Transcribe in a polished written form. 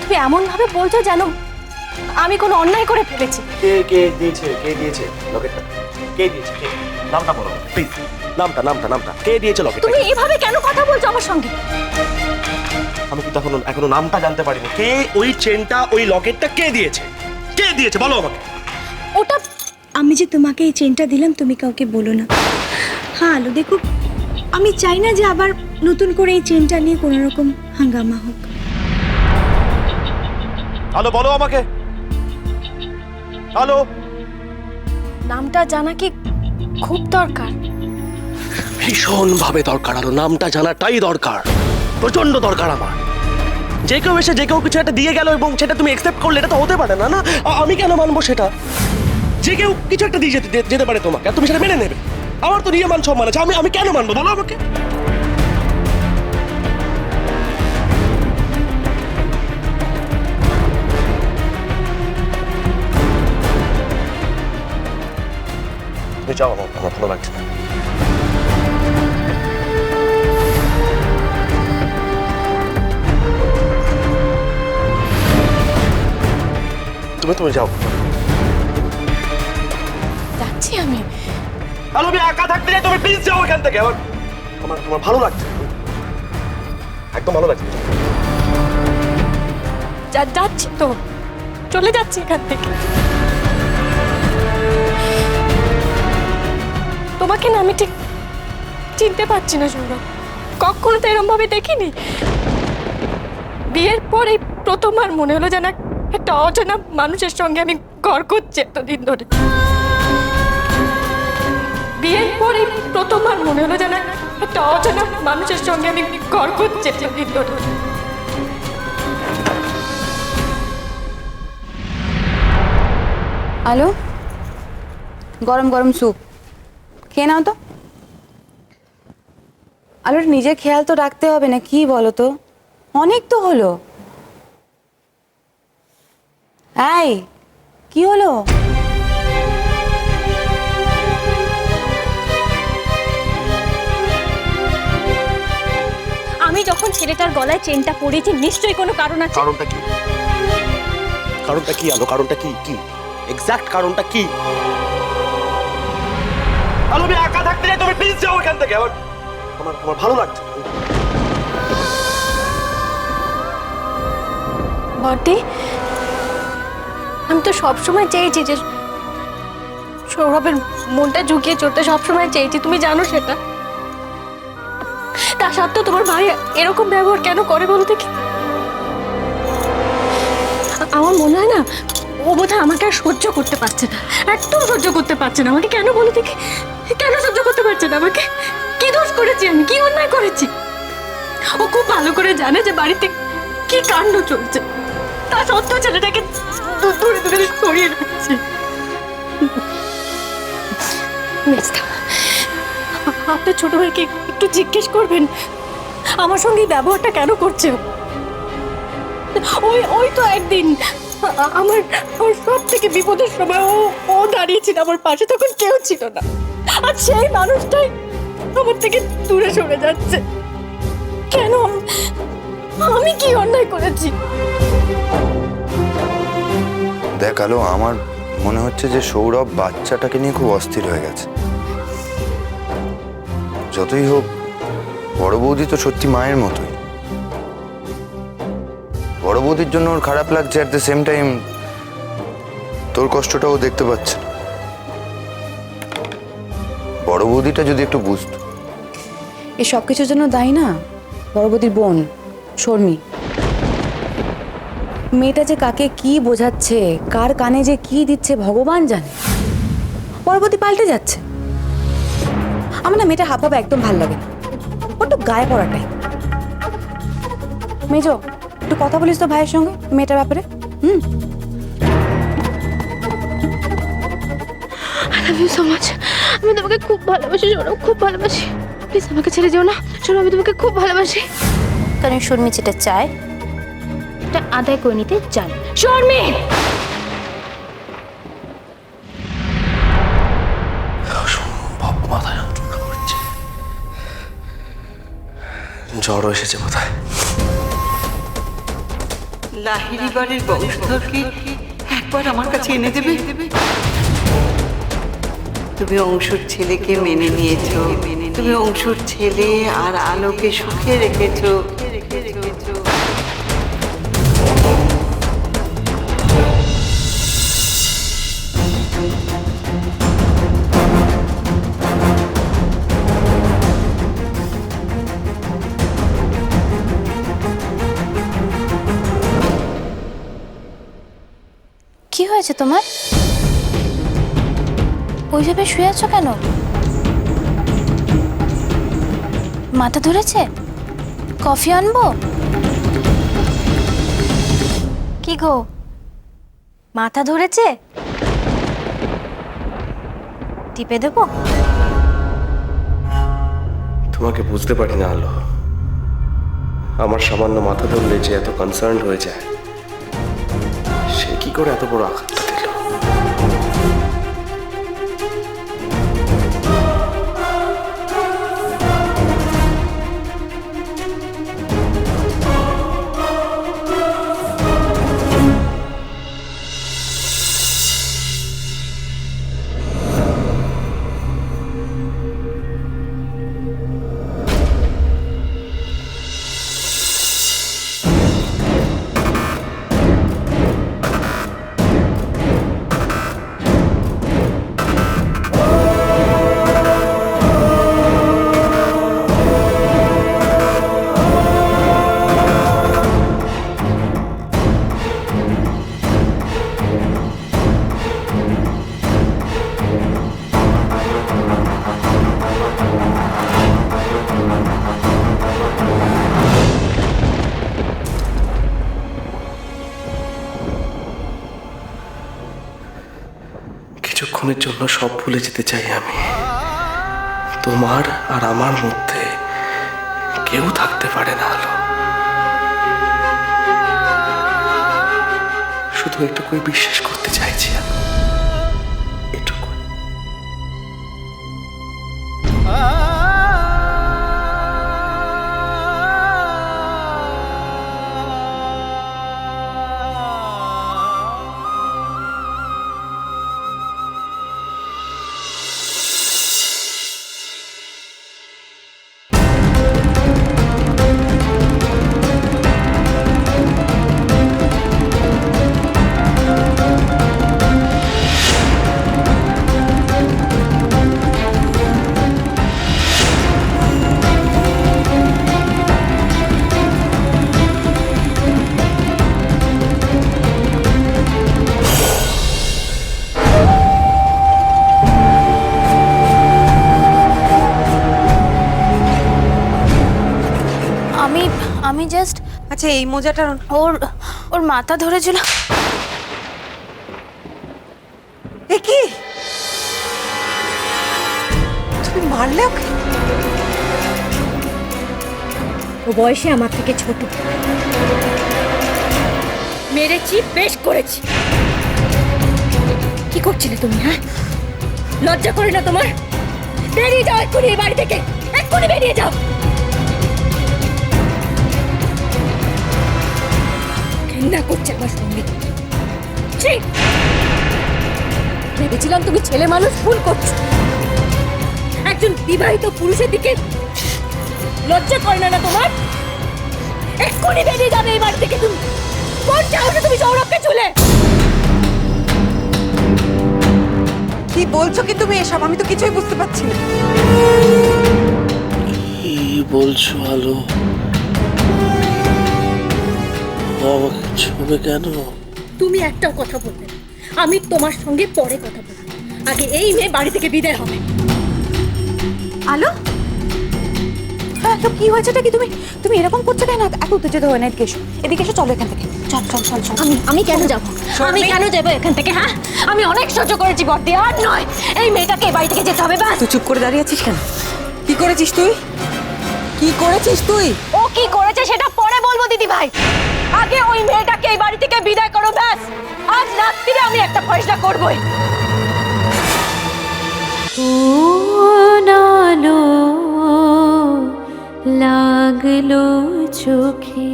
তুমি এমন ভাবে বলছো যেন আমি কোনো অন্যায় করে ফেলেছি। কে দিয়েছে লকেটটা? কে দিয়েছে? নামটা বলো প্লিজ, নামটা কে দিয়েছে লকেটটা? তুমি এভাবে কেন কথা বলছো আমার সঙ্গে? আমি কিন্তু এখনো নামটা জানতে পারিনি। কে ওই চেনটা, ওই লকেটটা কে দিয়েছে? কে দিয়েছে বলো আমাকে। ওটা আমি যে তোমাকে এই চেনটা দিলাম তুমি কাউকে বলো না। হ্যাঁ আলো দেখো, আমি চাই না যে আবার নতুন করে এই চেনটা নিয়ে কোনো রকম হাঙ্গামা হোক। হ্যালো, বলো আমাকে। হ্যালো, নামটা জানা কি খুব দরকার? ভীষণ ভাবে দরকার। আলো, নামটা জানাটাই দরকার, প্রচন্ড দরকার আমার। যে কেউ এসে যে কেউ কিছু একটা দিয়ে গেল এবং সেটা তুমি অ্যাকসেপ্ট করলে, এটা তো হতে পারে না। না, আমি কেন মানবো সেটা? যে কেউ কিছু একটা দিয়ে যেতে পারে তোমাকে, আর তুমি সেটা মেনে নেবে। আমার তো নিয়ে মান সম্মান আছে, আমি কেন মানবো বলো আমাকে। যাও, আমার ভালো লাগছে না। তুমি যাও। যাচ্ছি আমি। আলো, আমি একা থাকতে চাই, তুমি প্লিজ যাও এখান থেকে। আমার ভালো লাগছে, একদম ভালো লাগছে। যাচ্ছি তো, চলে যাচ্ছি এখান থেকে। তোমাকে না আমি ঠিক চিনতে পারছি না সৌরভ। কখনো তো এরকম ভাবে দেখিনি। বিয়ের পর এই প্রথমবার মনে হলো যেন একটা অজানা মানুষের সঙ্গে আমি ঘর করছি এতদিন ধরে। বিয়ের পর এই প্রথমবার মনে হলো যেন একটা অজানা মানুষের সঙ্গে আমি ঘর করছি এতদিন ধরে। আলো, গরম গরম স্যুপ খেয়ে নাও তো। আলোর নিজের খেয়াল তো রাখতে হবে না, কি বলো তো? অনেক তো হলো। এই, কি হলো? আমি যখন ছেলেটার গলায় চেনটা পরিয়েছি নিশ্চয়ই কোনো কারণ আছে। কারণটা কি? কারণটা কি আলো? কারণটা কি? কি এক্সাক্ট কারণটা কি? আলো, আমি একা থাকতে চাই, তুমি প্লিজ যাও এখান থেকে। আমার ভালো লাগছে। বড়দি, আমি তো সবসময় চেয়েছি যে সৌরভের মনটা ঝুঁকিয়ে চড়তে সবসময় চেয়েছি, তুমি জানো সেটা। তা সত্ত্বেও তোমার ভাই এরকম ব্যবহার কেন করে বলো দেখি? আমার মনে হয় না ও বোধহয় আমাকে আর সহ্য করতে পারছে না, একদম সহ্য করতে পারছে না আমাকে। কেন বলো দেখি, কেন সহ্য করতে পারছে না আমাকে? কি দোষ করেছি আমি, কি অন্যায় করেছি? ও খুব ভালো করে জানে যে বাড়িতে কি কাণ্ড চলছে, তা সত্ত্বেও ছেলেটাকে দূরে দূরে সরিয়ে রাখছে। আপনার ছোট ভাইকে একটু জিজ্ঞেস করবেন আমার সঙ্গে এই ব্যবহারটা কেন করছে। ওই তো একদিন আমার সব থেকে বিপদের সময় ও দাঁড়িয়েছিল আমার পাশে, তখন কেউ ছিল না। আর সেই মানুষটাই আমার থেকে দূরে সরে যাচ্ছে। কেন? আমি কি অন্যায় করেছি? দেখ আলো, আমার মনে হচ্ছে যে সৌরভ বাচ্চাটাকে নিয়ে খুব অস্থির হয়ে গেছে। যতই হোক বড় বৌদি তো সত্যি মায়ের মতোই। বড় বৌদির জন্য ওর খারাপ লাগছে, অ্যাট দ্য সেম টাইম তোর কষ্টটাও দেখতে পাচ্ছে। বড় বৌদিটা যদি একটু বুঝতো। এই সব কিছুর জন্য দায়ী না বড় বৌদির বোন শর্মি। মেয়েটা যে কাকে কি বোঝাচ্ছে, কার কানে যে কি দিচ্ছে ভগবান জানে। বড় বৌদি পাল্টে যাচ্ছে। আমার না মেয়েটা হাবভাব একদম ভাল লাগে না, বড্ড গায়ে পড়াটাই। মেজো, একটু কথা বলিস তো ভাইয়ের সঙ্গে মেয়েটার ব্যাপারে। I love you so much. আমি তোমাকে খুব ভালোবাসি সৌরভ, খুব ভালোবাসি। প্লিজ আমাকে ছেড়ে যেও না সৌরভ, আমি তোমাকে খুব ভালোবাসি। কারণ শর্মি যেটা চায় এটা আদায় করে নিতে চান। শর্মি, মাথা যন্ত্রণা করছে, জ্বর এসেছে বোধহয়। লাহিড়ী বাড়ির বংশধরকে একবার আমার কাছে এনে দেবে? তুমি অংশুর ছেলেকে মেনে নিয়েছো, তুমি অংশুর ছেলে আর আলোকে সুখে রেখেছো। কি হয়েছে তোমার? ওইভাবে শুয়ে আছো কেন? মাথা ধরেছে? কফি আনবো? কি গো, মাথা ধরেছে? টিপে দেবো? তোমাকে বুঝতে পারি না আলো, আমার সামান্য মাথা ধরলে যে এত কনসার্ন হয়ে যায়, সে কি করে এত বড় আঘাতটা দিল? কিছুক্ষণের জন্য সব ভুলে যেতে চাই আমি। তোমার আর আমার মধ্যে কেউ থাকতে পারে না আলো। শুধু এটুকুই বিশ্বাস করতে চাইছি আমি, এটুকু। আমি জাস্ট, আচ্ছা এই মোজাটা ওর ওর মাথা ধরেছিল। এ কি, তুমি মারলে ওকে? ও বয়সে আমার থেকে ছোট, মেরেছি, বেশ করেছি। কি করছিলে তুমি? হ্যাঁ, লজ্জা করে না তোমার? বেরিয়ে যাও এক্ষুনি এই বাড়ি থেকে, এক্ষুনি বেরিয়ে যাও। ঘৃণা করছে আমার সঙ্গে। ছি! ভেবেছিলাম তুমি ছেলে মানুষ, ভুল করছো। একজন বিবাহিত পুরুষের দিকে লজ্জা করে না তোমার? এক্ষুনি বেরিয়ে যাবে এই বাড়ি থেকে তুমি। কোন চাহতে তুমি সৌরভকে চলে? কি বলছো কি তুমি এসব? আমি তো কিছুই বুঝতে পারছি না। কি বলছো আলো? আমাকে ছুবে কেন? তুমি একটাও কথা বলবে না। আমি তোমার সঙ্গে পরে কথা বলবো, আগে এই মেয়ে বাড়ি থেকে বিদায় হবে। আলো, হ্যাঁ তো কি হয়েছেটা কি? তুমি তুমি এরকম করছো কেন? এত উত্তেজিত হয় না, এদিকে এসো, এদিকে এসো, চলো এখান থেকে, চল চল চল চল। আমি কেন যাবো? আমি কেন যাবো এখান থেকে? হ্যাঁ, আমি অনেক সহ্য করেছি বর্দি, আর নয়। এই মেয়েটাকে বাড়ি থেকে যেতে হবে, ব্যাস। তুই চুপ করে দাঁড়িয়ে আছিস কেন? কি করেছিস তুই? কি করেছিস তুই? ও কি করেছে সেটা পরে বলবো দিদি ভাই। আগে ওই মেয়েটাকে এই বাড়ি থেকে বিদায় করো, ব্যাস। আজ রাত্রিরে আমি একটা ফয়সলা করবই। লাগলো চোখে